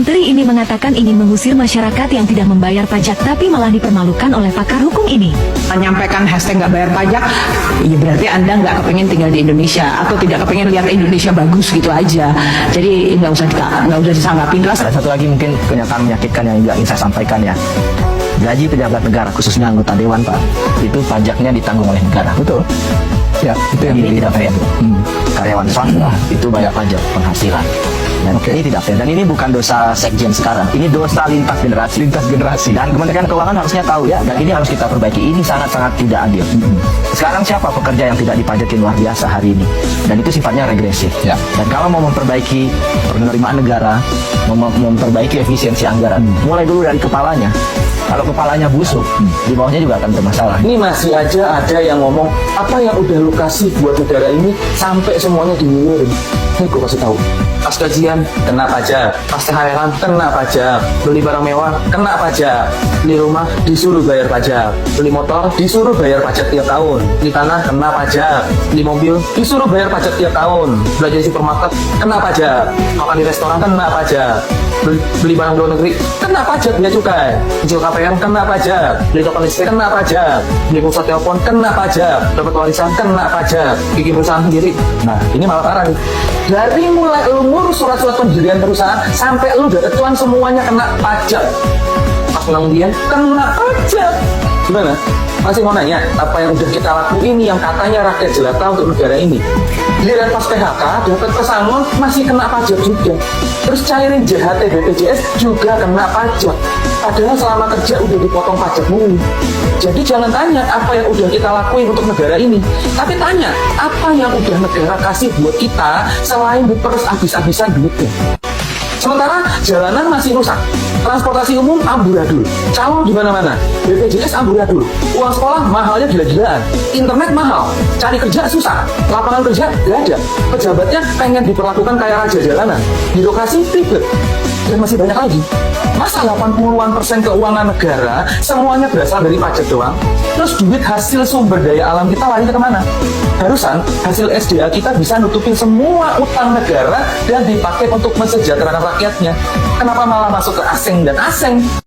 Menteri ini mengatakan ingin mengusir masyarakat yang tidak membayar pajak tapi malah dipermalukan oleh pakar hukum ini. Menyampaikan hashtag nggak bayar pajak, ya berarti Anda nggak kepengen tinggal di Indonesia atau tidak kepengen lihat Indonesia bagus gitu aja. Jadi nggak usah disanggapin. Ada satu lagi mungkin kenyataan menyakitkan yang juga ingin saya sampaikan ya. Gaji pejabat negara khususnya anggota dewan Pak, itu pajaknya ditanggung oleh negara. Betul. Ya, itu yang tidak fair. Karyawan swasta itu bayar pajak penghasilan. Dan ini tidak fair. Dan ini bukan dosa sekjen sekarang. Ini dosa lintas generasi. Lintas generasi. Dan Kementerian Keuangan harusnya tahu ya. Dan ini harus kita perbaiki. Ini sangat-sangat tidak adil. Sekarang siapa pekerja yang tidak dipajakin luar biasa hari ini? Dan itu sifatnya regresif. Ya. Dan kalau mau memperbaiki penerimaan negara, mau memperbaiki efisiensi anggaran, mulai dulu dari kepalanya. Kalau kepalanya busuk, di bawahnya juga akan bermasalah. Ini masih aja ada yang ngomong apa yang udah lu kasih buat negara ini sampai semuanya dimilirin. Nih gue kasih tahu. Pas gajian kena pajak, pas THR kena pajak, beli barang mewah kena pajak, beli rumah disuruh bayar pajak, beli motor disuruh bayar pajak tiap tahun, beli tanah kena pajak, beli mobil disuruh bayar pajak tiap tahun, belanja di supermarket kena pajak, makan di restoran kena pajak, beli barang luar negeri kena pajak, biaya cukai, kecil KPR kena pajak, beli token listrik kena pajak, beli pulsa telepon kena pajak, dapat warisan kena pajak, bikin perusahaan sendiri. Nah ini malah parah nih. Dari mulai lu ngurus surat-surat pendirian perusahaan sampai lu dapet cuan semuanya kena pajak. Pas pengundian kena pajak. Gimana? Masih mau nanya apa yang udah kita lakuin yang katanya rakyat jelata untuk negara ini? Giliran pas PHK dapat pesangon masih kena pajak juga. Terus cairin JHT BPJS juga kena pajak. Padahal selama kerja udah dipotong pajak mulu. Jadi jangan tanya apa yang udah kita lakuin untuk negara ini, tapi tanya apa yang udah negara kasih buat kita selain diperes habis-habisan duitnya. Sementara jalanan masih rusak, transportasi umum amburadul, calon di mana-mana, BPJS amburadul, uang sekolah mahalnya gila-gilaan, internet mahal, cari kerja susah, lapangan kerja gak ada, pejabatnya pengen diperlakukan kayak raja jalanan, birokrasi ribet, dan masih banyak lagi. Masa 80% keuangan negara semuanya berasal dari pajak doang? Terus duit hasil sumber daya alam kita lari ke kemana? Harusan hasil SDA kita bisa nutupin semua utang negara dan dipakai untuk mensejahterakan rakyatnya. Kenapa malah masuk ke asing dan asing?